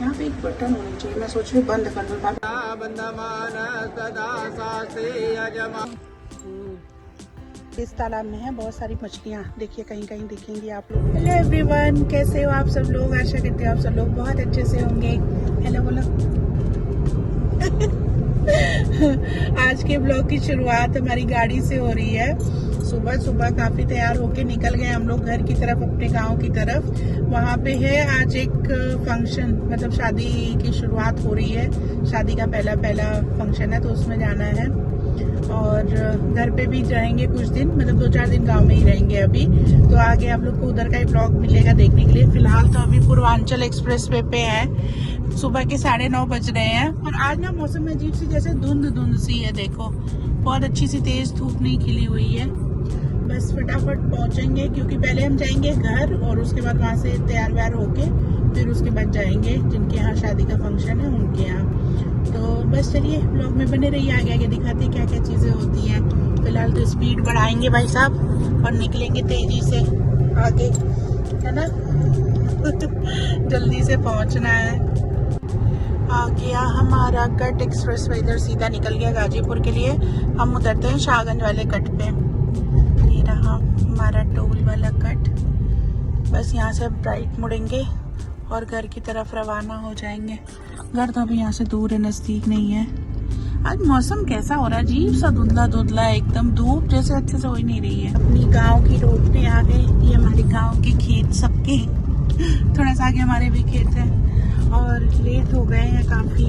यहाँ पे एक बटन होना चाहिए, मैं सोच रही हूँ बंद कर दूँ। इस तालाब में है बहुत सारी मछलियाँ, देखिए कहीं कहीं दिखेंगी आप लोग। हेलो एवरीवन, कैसे हो आप सब लोग? आशा करती हूँ आप सब लोग बहुत अच्छे से होंगे। हेलो बोलो। आज के ब्लॉग की शुरुआत हमारी गाड़ी से हो रही है। सुबह सुबह काफी तैयार होके निकल गए हम लोग घर की तरफ, अपने गांव की तरफ। वहाँ पे है आज एक फंक्शन, मतलब शादी की शुरुआत हो रही है। शादी का पहला फंक्शन है, तो उसमें जाना है। और घर पे भी रहेंगे कुछ दिन, मतलब 2-4 दिन गांव में ही रहेंगे अभी। तो आगे आप लोग को उधर का ही ब्लॉग मिलेगा देखने के लिए। फिलहाल तो अभी पूर्वांचल एक्सप्रेस वे पे है। सुबह के 9:30 बज रहे हैं। और आज ना मौसम में अजीब सी जैसे धुंध सी है, देखो बहुत अच्छी सी तेज धूप नहीं खिली हुई है। बस फटाफट पहुंचेंगे, क्योंकि पहले हम जाएंगे घर और उसके बाद वहाँ से तैयार व्यार होके फिर उसके बाद जाएंगे जिनके यहाँ शादी का फंक्शन है उनके यहाँ। तो बस चलिए ब्लॉग में बने रहिए, आगे आगे दिखाते हैं क्या क्या चीजें होती हैं। फिलहाल तो स्पीड बढ़ाएंगे भाई साहब और निकलेंगे तेजी से आगे, है ना। जल्दी से पहुंचना है। आ गया हमारा कट एक्सप्रेस वे, इधर सीधा निकल गया गाजीपुर के लिए। हम उतरते हैं शाहगंज वाले कट पे। ये रहा हमारा टोल वाला कट। बस यहाँ से अब राइट मुड़ेंगे और घर की तरफ रवाना हो जाएंगे। घर तो अभी यहाँ से दूर है, नजदीक नहीं है। आज मौसम कैसा हो रहा है, अजीब सा धुंधला एकदम, धूप जैसे अच्छे से हो ही नहीं रही है। अपनी गांव की रोड पे आ गए। ये हमारे गांव के खेत सबके, थोड़ा सा आगे हमारे भी खेत है। और लेट हो गए हैं काफी।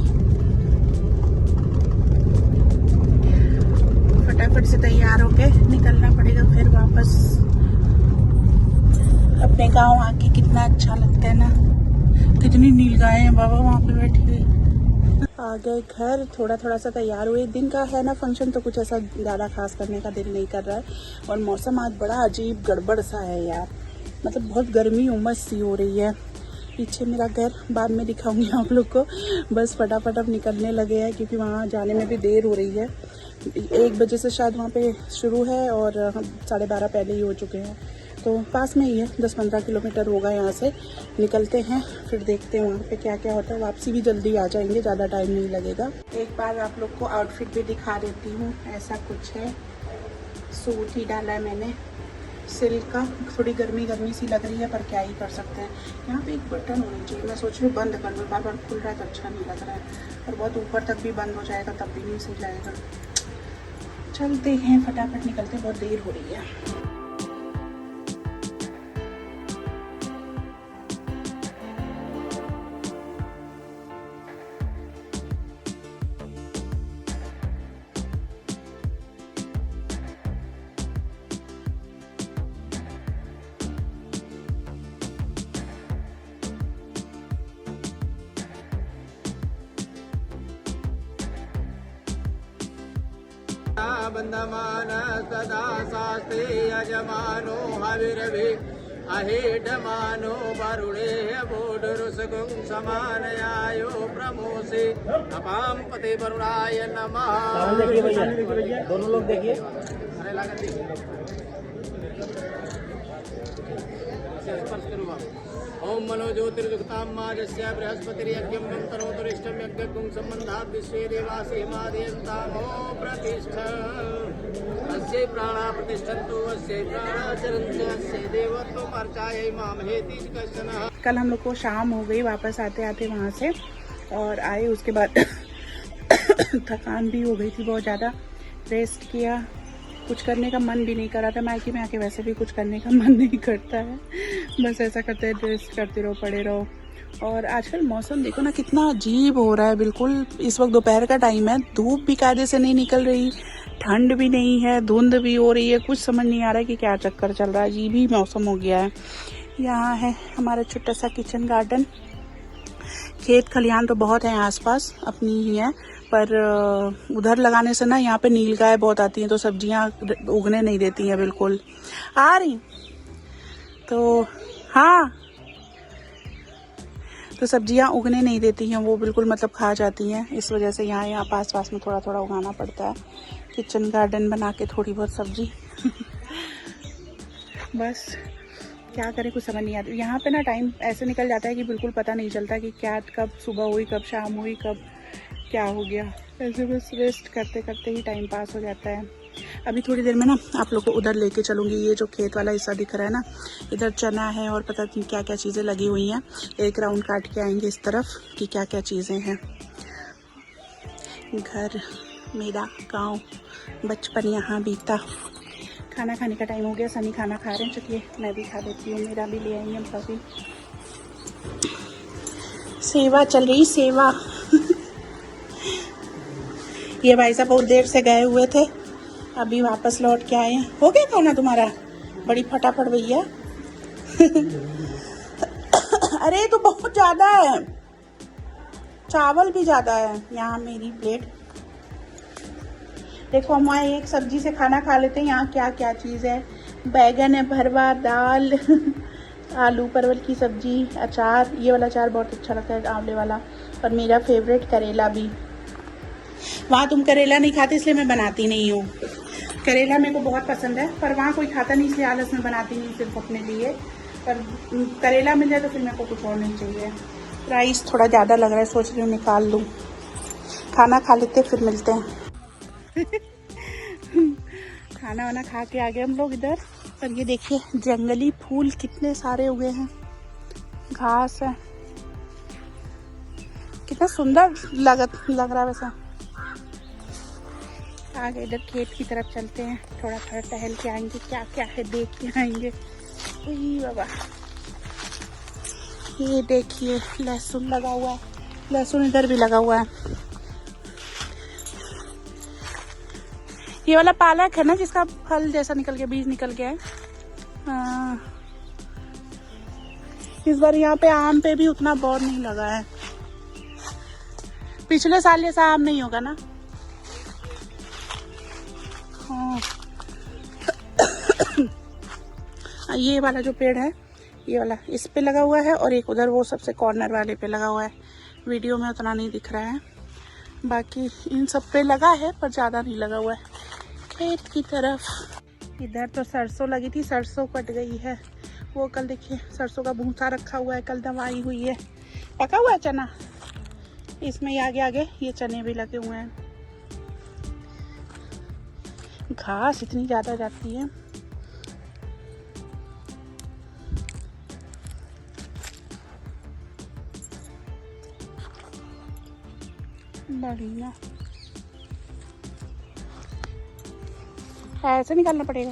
फटाफट से तैयार होके निकलना पड़ेगा फिर वापस। अपने गांव आके कितना अच्छा लगता है ना। कितनी नीलगाय हैं बाबा वहाँ पे बैठी हुई। आ गए घर, थोड़ा सा तैयार हुए। दिन का है ना फंक्शन, तो कुछ ऐसा ज़्यादा खास करने का दिल नहीं कर रहा है। और मौसम आज बड़ा अजीब गड़बड़ सा है यार, मतलब बहुत गर्मी उमस सी हो रही है। पीछे मेरा घर, बाद में दिखाऊंगी आप लोग को। बस फटाफट अब निकलने लगे हैं, क्योंकि वहाँ जाने में भी देर हो रही है। 1 बजे से शायद वहाँ पे शुरू है और हम 12:30 पहले ही हो चुके हैं। तो पास में ही है, 10-15 किलोमीटर होगा यहाँ से। निकलते हैं फिर देखते हैं वहाँ पे क्या क्या होता है। वापसी भी जल्दी आ जाएंगे, ज़्यादा टाइम नहीं लगेगा। एक बार आप लोग को आउटफिट भी दिखा देती हूँ। ऐसा कुछ है, सूट ही डाला है मैंने सिल्क का। थोड़ी गर्मी सी लग रही है, पर क्या ही कर सकते हैं। यहाँ पे एक बटन होना चाहिए, मैं सोच रही हूँ बंद कर दूँ। बार बार खुल रहा है तो अच्छा नहीं लग रहा है, और बहुत ऊपर तक भी बंद हो जाएगा तब भी नहीं सही लगेगा। चलते हैं फटाफट निकलते, बहुत देर हो रही है। बंधमान सदा शास्त्रे यजमानो हविरभि अहेडमानो वरुणे बोधरुसगुं समानयायो प्रमोषे अपाम पते वरुणाय नमः। दोनों लोग देखिए। अरे लागत स्पर्श करूँगा। ओम मनो ज्योतिर्जुक्तां माजस्य बृहस्पतिर्यज्ञं करोतुरिष्टं यज्ञकुं सम्बन्धात् विश्वे देवासि हिमादयन्तामो प्रतिष्ठा। अस्य प्राणा प्रतिष्ठन्तु अस्य प्राणा चरन्ति अस्य देवत्वम् अर्चायै मामहेति कश्चन। कल हम लोग को शाम हो गई वापस आते आते वहाँ से, और आए उसके बाद थकान भी हो गई थी बहुत ज़्यादा। रेस्ट किया, कुछ करने का मन भी नहीं कर रहा था। मायके में आके वैसे भी कुछ करने का मन नहीं करता है, बस ऐसा करते हैं रेस्ट करते रहो, पड़े रहो। और आजकल मौसम देखो ना कितना अजीब हो रहा है। बिल्कुल इस वक्त दोपहर का टाइम है, धूप भी कायदे से नहीं निकल रही, ठंड भी नहीं है, धुंध भी हो रही है। कुछ समझ नहीं आ रहा है कि क्या चक्कर चल रहा है, अजीब ही मौसम हो गया है। यहाँ है हमारा छोटा सा किचन गार्डन। खेत खलिहान तो बहुत है आसपास, अपनी ही है, पर उधर लगाने से ना यहाँ पे नीलगाय बहुत आती हैं, तो सब्जियाँ उगने नहीं देती हैं बिल्कुल। आ रही तो हाँ, तो सब्जियाँ उगने नहीं देती हैं वो बिल्कुल, मतलब खा जाती हैं। इस वजह से यहाँ पास पास में थोड़ा थोड़ा उगाना पड़ता है। किचन गार्डन बना के थोड़ी बहुत सब्जी बस क्या करें, कुछ समझ नहीं आता। यहाँ पे ना टाइम ऐसे निकल जाता है कि बिल्कुल पता नहीं चलता कि क्या कब सुबह हुई, कब शाम हुई, कब क्या हो गया। ऐसे बस रेस्ट करते करते ही टाइम पास हो जाता है। अभी थोड़ी देर में ना आप लोग को उधर लेके चलूँगी। ये जो खेत वाला हिस्सा दिख रहा है ना, इधर चना है और पता नहीं क्या क्या चीज़ें लगी हुई हैं। एक राउंड काट के आएंगे इस तरफ कि क्या क्या चीज़ें हैं। घर, मेरा गांव, बचपन यहाँ बीता। खाना खाने का टाइम हो गया। सनी खाना खा रहे हैं, चलिए मैं भी खा लेती हूँ। मेरा भी ले आएंगे हम सभी। सेवा चल रही, सेवा। ये भाई साहब बहुत देर से गए हुए थे, अभी वापस लौट के आए हैं। हो गया खाना तुम्हारा? बड़ी फटाफट भैया। अरे तो बहुत ज़्यादा है, चावल भी ज़्यादा है। यहाँ मेरी प्लेट देखो, हम वहाँ एक सब्जी से खाना खा लेते हैं। यहाँ क्या क्या चीज़ है, बैगन है भरवा, दाल, आलू परवल की सब्जी, अचार। ये वाला अचार बहुत अच्छा लगता है, आंवले वाला। और मेरा फेवरेट करेला भी। वहाँ तुम करेला नहीं खाते इसलिए मैं बनाती नहीं हूँ। करेला मेरे को बहुत पसंद है, पर वहाँ कोई खाता नहीं इसलिए आलस में बनाती नहीं, सिर्फ अपने लिए। पर करेला मिल जाए तो फिर मेरे को कुछ और नहीं चाहिए। राइस थोड़ा ज़्यादा लग रहा है, सोच रही हूँ निकाल लूँ। खाना खा लेते फिर मिलते हैं। खाना वाना खा के आ गए हम लोग इधर। और ये देखिए जंगली फूल कितने सारे उगे हैं, घास है, कितना सुंदर लग रहा है। वैसा आगे इधर खेत की तरफ चलते हैं, थोड़ा थोड़ा टहल के आएंगे, क्या क्या है देख के आएंगे। बाबा ये देखिए लहसुन लगा हुआ है, लहसुन इधर भी लगा हुआ है। ये वाला पालक है ना जिसका फल जैसा निकल के बीज निकल गया है। इस बार यहाँ पे आम पे भी उतना बौर नहीं लगा है। पिछले साल जैसा आम नहीं होगा ना। ये वाला जो पेड़ है, ये वाला इस पे लगा हुआ है, और एक उधर वो सबसे कॉर्नर वाले पे लगा हुआ है। वीडियो में उतना नहीं दिख रहा है, बाकी इन सब पे लगा है पर ज़्यादा नहीं लगा हुआ है। खेत की तरफ इधर तो सरसों लगी थी, सरसों कट गई है। वो कल देखिए सरसों का भूसा रखा हुआ है, कल दवाई हुई है। पका हुआ है चना, इसमें आगे आगे ये चने भी लगे हुए हैं। घास इतनी ज़्यादा जाती है। बढ़िया, ऐसे निकालना पड़ेगा।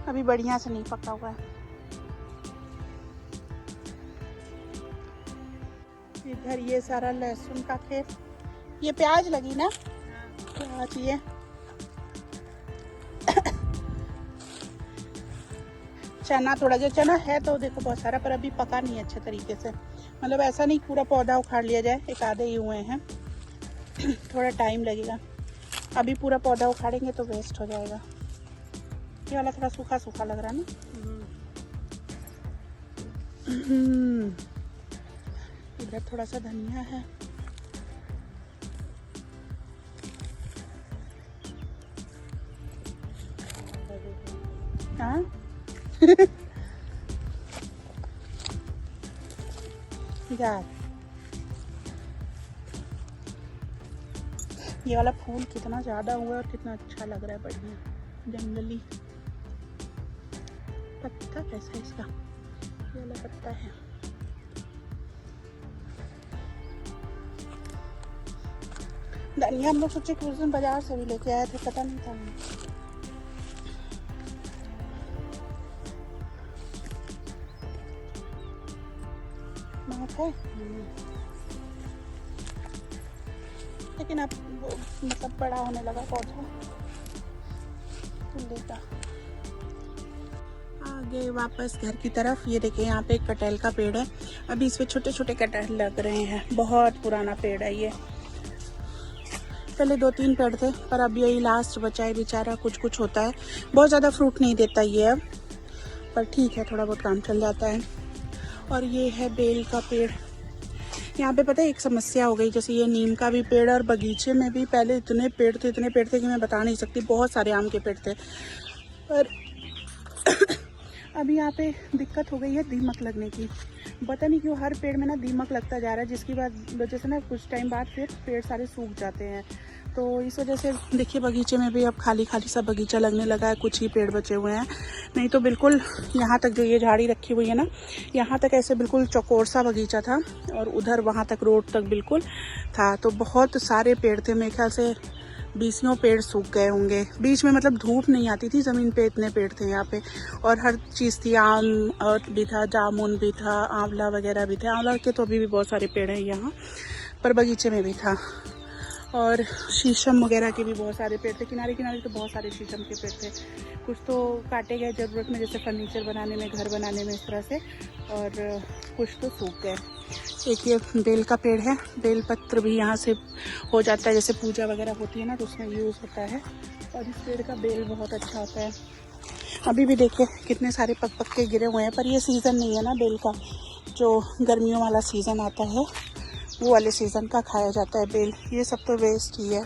अभी बढ़िया से नहीं पका हुआ है। इधर ये सारा लहसुन का खेत, ये प्याज लगी ना, प्याज ये चना, थोड़ा जो चना है तो देखो बहुत सारा, पर अभी पका नहीं अच्छे तरीके से। मतलब ऐसा नहीं पूरा पौधा उखाड़ लिया जाए, एक आधे ही हुए हैं। थोड़ा टाइम लगेगा। अभी पूरा पौधा उखाड़ेंगे तो वेस्ट हो जाएगा। ये वाला थोड़ा सूखा सूखा लग रहा है ना। इधर थोड़ा सा धनिया है। हाँ यार ये वाला फूल कितना ज्यादा हुआ है और कितना अच्छा लग रहा है, बढ़िया जंगली। पत्ता कैसा है इसका, ये वाला पत्ता है। धनिया हम लोग सोचे कि उस दिन बाजार से भी लेके आए थे, पता नहीं था हमें। है लेकिन अब मतलब बड़ा होने लगा पौधा। देखा आगे वापस घर की तरफ, ये देखिए यहाँ पे एक कटहल का पेड़ है। अभी इसमें छोटे छोटे कटहल लग रहे हैं, बहुत पुराना पेड़ है ये। पहले 2-3 पेड़ थे पर अब यही लास्ट बचा है बेचारा। कुछ कुछ होता है, बहुत ज़्यादा फ्रूट नहीं देता ये अब, पर ठीक है थोड़ा बहुत काम चल जाता है। और ये है बेल का पेड़, यहाँ पे पता है एक समस्या हो गई, जैसे ये नीम का भी पेड़ और बगीचे में भी पहले इतने पेड़ थे कि मैं बता नहीं सकती, बहुत सारे आम के पेड़ थे। पर अभी यहाँ पे दिक्कत हो गई है दीमक लगने की। पता नहीं क्यों हर पेड़ में ना दीमक लगता जा रहा है, जिसकी वजह से ना कुछ टाइम बाद फिर पेड़ सारे सूख जाते हैं। तो इस वजह से देखिए बगीचे में भी अब खाली खाली सा बगीचा लगने लगा है, कुछ ही पेड़ बचे हुए हैं। नहीं तो बिल्कुल यहाँ तक जो ये झाड़ी रखी हुई है ना, यहाँ तक ऐसे बिल्कुल चौकोर सा बगीचा था, और उधर वहाँ तक रोड तक बिल्कुल था। तो बहुत सारे पेड़ थे, मेरे ख्याल से 20 पेड़ सूख गए होंगे। बीच में मतलब धूप नहीं आती थी ज़मीन पे, इतने पेड़ थे यहाँ पे। और हर चीज़ थी, आम और भी था, जामुन भी था, आंवला वगैरह भी थे। आंवला के तो अभी भी बहुत सारे पेड़ हैं यहाँ पर, बगीचे में भी था। और शीशम वगैरह के भी बहुत सारे पेड़ थे, किनारे किनारे तो बहुत सारे शीशम के पेड़ थे। कुछ तो काटे गए ज़रूरत में, जैसे फर्नीचर बनाने में, घर बनाने में, इस तरह से, और कुछ तो सूख गए। एक ये बेल का पेड़ है, बेल पत्र भी यहाँ से हो जाता है, जैसे पूजा वगैरह होती है ना तो उसमें यूज़ होता है। और इस पेड़ का बेल बहुत अच्छा होता है। अभी भी देखिए कितने सारे पक के गिरे हुए हैं, पर ये सीज़न नहीं है ना बेल का, जो गर्मियों वाला सीज़न आता है वो वाले सीज़न का खाया जाता है बेल। ये सब तो वेस्ट ही है,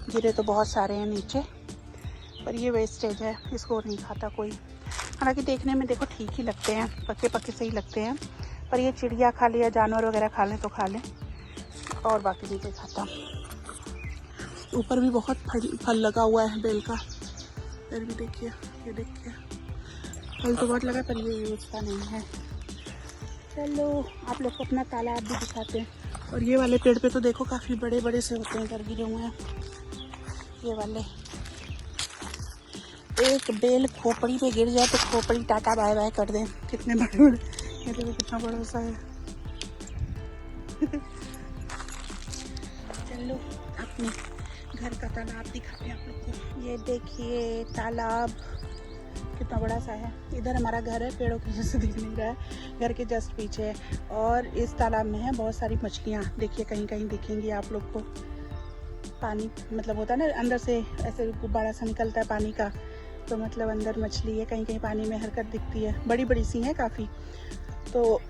गिरे तो बहुत सारे हैं नीचे, पर ये वेस्टेज है, इसको नहीं खाता कोई। हालांकि देखने में देखो ठीक ही लगते हैं, पके से ही लगते हैं, पर ये चिड़िया खा ले या जानवर वगैरह खा लें तो खा लें, और बाकी नहीं कोई खाता। ऊपर भी बहुत फल लगा हुआ है बेल का, फिर भी देखिए, ये देखिए फल तो बहुत लगा, पर ये यूज़ का नहीं है। चलो आप लोग को अपना तालाब भी दिखाते हैं। और ये वाले पेड़ पे तो देखो काफ़ी बड़े बड़े से होते हैं, इधर गिरे हुए हैं ये वाले। एक बेल खोपड़ी पे गिर जाए तो खोपड़ी टाटा बाय बाय कर दें, कितने बड़े बड़े। ये देखो कितना बड़ा सा है। चलो अपने घर का तालाब दिखाते हैं आप लोग को। ये देखिए तालाब कितना बड़ा सा है। इधर हमारा घर है, पेड़ों की वजह से दिख नहीं रहा है, घर के जस्ट पीछे है। और इस तालाब में है बहुत सारी मछलियाँ, देखिए कहीं कहीं दिखेंगी आप लोग को। पानी मतलब होता है ना, अंदर से ऐसे गुब्बारा सा निकलता है पानी का, तो मतलब अंदर मछली है, कहीं कहीं पानी में हरकत दिखती है, बड़ी बड़ी सी है काफ़ी। तो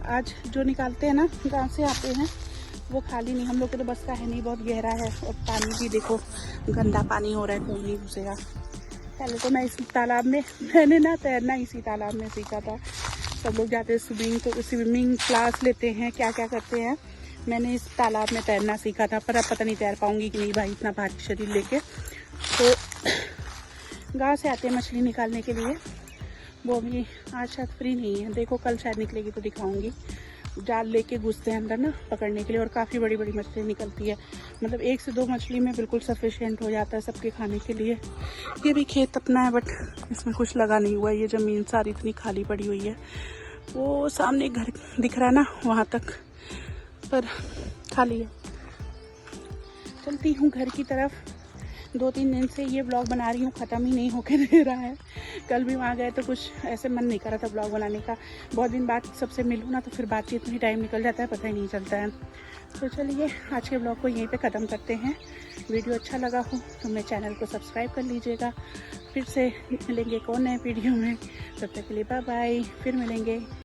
आज जो निकालते हैं ना, गाँव से आते हैं, वो खाली नहीं, हम लोग के तो बस का है नहीं, बहुत गहरा है। और पानी भी देखो गंदा पानी हो रहा है, कोई नहीं घुसेगा। पहले तो मैं इस तालाब में, मैंने ना तैरना इसी तालाब में सीखा था। सब लोग जाते हैं स्विमिंग क्लास लेते हैं, क्या क्या करते हैं। मैंने इस तालाब में तैरना सीखा था, पर अब पता नहीं तैर पाऊंगी कि नहीं भाई, इतना भारी शरीर लेके। तो गाँव से आते हैं मछली निकालने के लिए, वो भी आज शायद फ्री नहीं है, देखो कल शायद निकलेगी तो दिखाऊंगी। जाल लेके घुसते हैं अंदर ना पकड़ने के लिए, और काफ़ी बड़ी बड़ी मछली निकलती है, मतलब 1 से 2 मछली में बिल्कुल सफिशिएंट हो जाता है सबके खाने के लिए। ये भी खेत अपना है, बट इसमें कुछ लगा नहीं हुआ है, ये ज़मीन सारी इतनी खाली पड़ी हुई है। वो सामने घर दिख रहा है ना, वहाँ तक, पर खाली है। चलती हूँ घर की तरफ। 2-3 दिन से ये ब्लॉग बना रही हूँ, ख़त्म ही नहीं होके दे रहा है। कल भी वहाँ गए तो कुछ ऐसे मन नहीं कर रहा था ब्लॉग बनाने का। बहुत दिन बाद सबसे मिलूँ ना, तो फिर बातचीत में टाइम निकल जाता है, पता ही नहीं चलता है। तो चलिए आज के ब्लॉग को यहीं पे ख़त्म करते हैं। वीडियो अच्छा लगा हो तो मेरे चैनल को सब्सक्राइब कर लीजिएगा। फिर से मिलेंगे एक और नए वीडियो में, तब तक के लिए बाय बाय, फिर मिलेंगे।